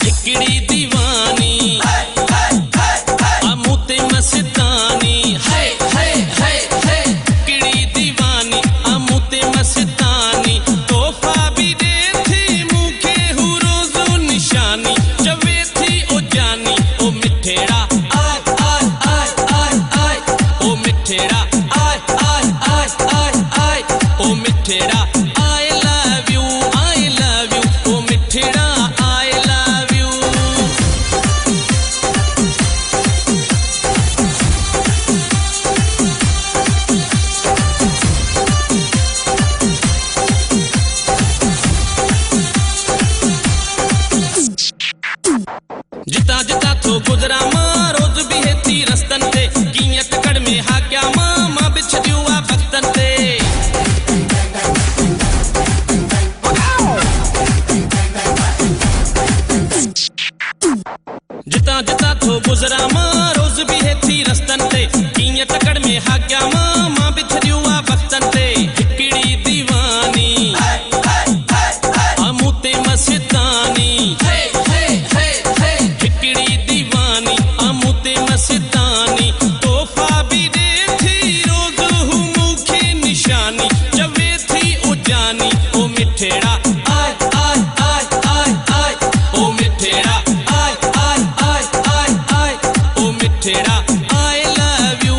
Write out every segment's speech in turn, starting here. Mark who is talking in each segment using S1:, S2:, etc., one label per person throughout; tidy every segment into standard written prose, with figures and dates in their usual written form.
S1: हिकड़ी दीवानी अमूते मस्तानी है हिकड़ी दीवानी अमूते मस्तानी तोहफा भी दे थी मुखे हु रोज़ो निशानी जवे थी ओ जानी ओ मिठेड़ा आय आय आय आय आय ओ मिठेड़ा आय आय आय आय आय ओ मिठेड़ा I love you O मिठेड़ा I love you जिता जिता थो गुजरा मां रोज भी है थी रस्तन ते कीअं टकड़ में हा क्या मां बिछ दिया भक्तन ते जिता जिता थो गुजरा मां रोज भी है थी रस्तन ते कीअं टकड़ में हा क्या मां बिछ दिया भक्तन ते हिकड़ी दीवानी अमूते मस्तानी हिकड़ी दीवानी अमूते मस्तानी तोहफा भी दे थी रोज़ हु मुखे निशानी जवे थी ओ जानी ओ मिठेड़ा आय आय आय आय आय ओ मिठेड़ा आय आय आय आय आय ओ मिठेड़ा I love you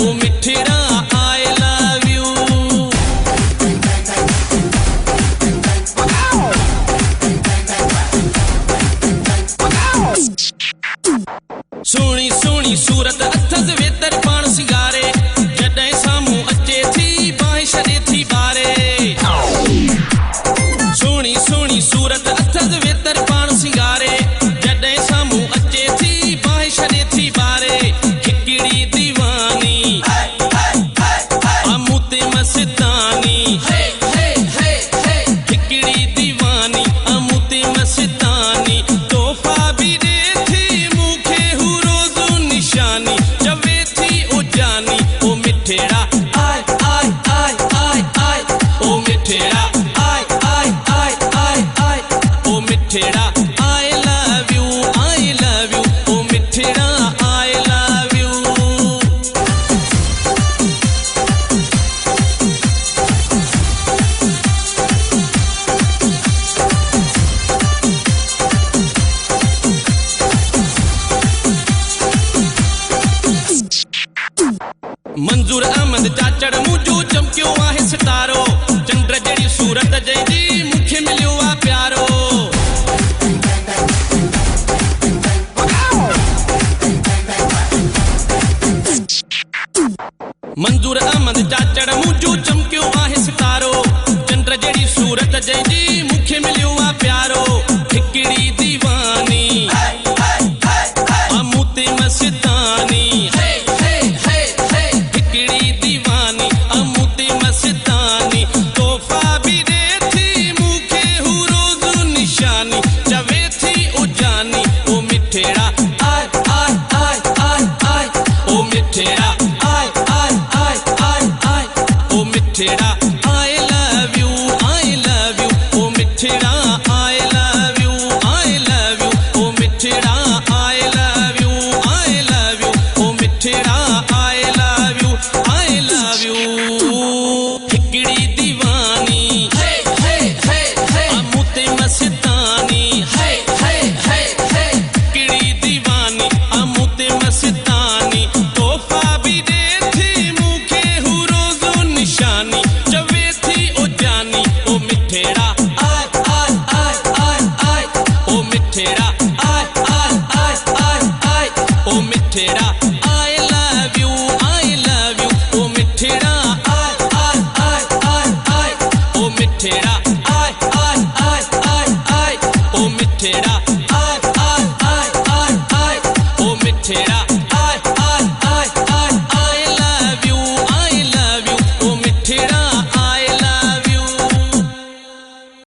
S1: O मिठेड़ा I love you Soni Soni सूरत अथस वेतर पाण सिंगारे जॾहिं साम्हूं अचे थी बाहि छॾे थी ॿारे सोनी सोनी सूरत अथस वेतर पाण सिंगारे जॾहिं साम्हूं अचे थी बाहि छॾे थी ॿारे हिकड़ी दीवानी अमूते मस्तानी हिकड़ी दीवानी अमूते मस्तानी तोहफा भी दे थी मुखे हु रोज़ो निशानी जवे थी ओ जानी ओ मिठेड़ा आय आय आय आय आय ओ मिठेड़ा आय आय आय आय आय ओ मिठेड़ा I love you O मिठेड़ा I love you मंजूर अहमद चाचड़ मुझो चमकियो आहे सितारो चंद्र जड़ी सूरत जंहिंजी मुखे मिलियो आ प्यारो मंजूर अहमद चाचड़ मुझो चमकियो आहे सितारो चंद्र जड़ी सूरत जंहिंजी मुखे मिलियो आ प्यारो हिकड़ी दीवानी अमूते मस्तानी हिकड़ी दीवानी अमूते मस्तानी तोहफा भी दे थी मुखे हु रोज़ो निशानी जवे थी ओ जानी ओ मिठेड़ा आय आय आय आय आय ओ मिठेड़ा आय आय आय आय आय ओ मिठेड़ा I love you O मिठेड़ा I love you O मिठेड़ा I love you O मिठेड़ा I love you हिकड़ी दीवानी अमूते मस्तानी हिकड़ी दीवानी अमूते मस्तानी तोहफा भी दे थी मुखे हु रोज़ो निशानी जवे थी ओ जानी ओ मिठेड़ा आय आय आय आय आय ओ मिठेड़ा आय आय आय आय आय ओ मिठेड़ा I love you O मिठेड़ा I I I I I O मिठेड़ा I I I I I O मिठेड़ा